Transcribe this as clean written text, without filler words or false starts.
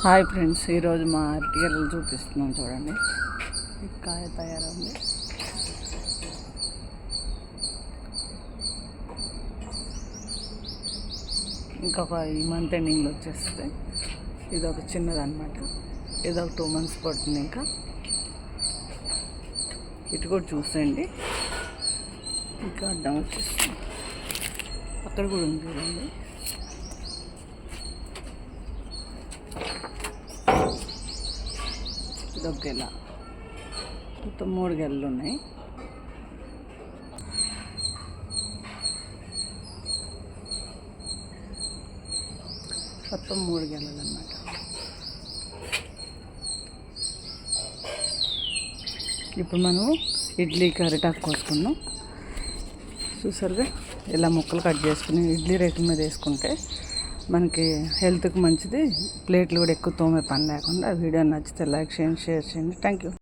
Hi friends, ఈరోజు మా అరటిగెలలు చూపిస్తున్నాం. చూడండి, ఈ కాయ తయారైంది. ఇంకొక ఈ మంత్ ఎండింగ్లో వచ్చేస్తే ఇది ఒక చిన్నదన్నమాట. ఇది ఒక 2 months పడుతుంది. ఇటు కూడా చూసేయండి, ఇంకా అడ్డం వచ్చేస్తుంది. అక్కడ కూడా ఉంది చూడండి. ఇదొక గెల, మొత్తం 3 గెలలు ఉన్నాయి. మొత్తం 3 గెలలు అన్నమాట. ఇప్పుడు మనం ఇడ్లీకి అరిటాకు కోసుకున్నాం. చూసారుగా, ఇలా ముక్కలు కట్ చేసుకుని ఇడ్లీ రేకు మీద వేసుకుంటే మనకి హెల్త్కి మంచిది. ప్లేట్లు కూడా ఎక్కువ తోమే పని లేకుండా. వీడియో నచ్చితే లైక్ చేయండి, షేర్ చేయండి. Thank you.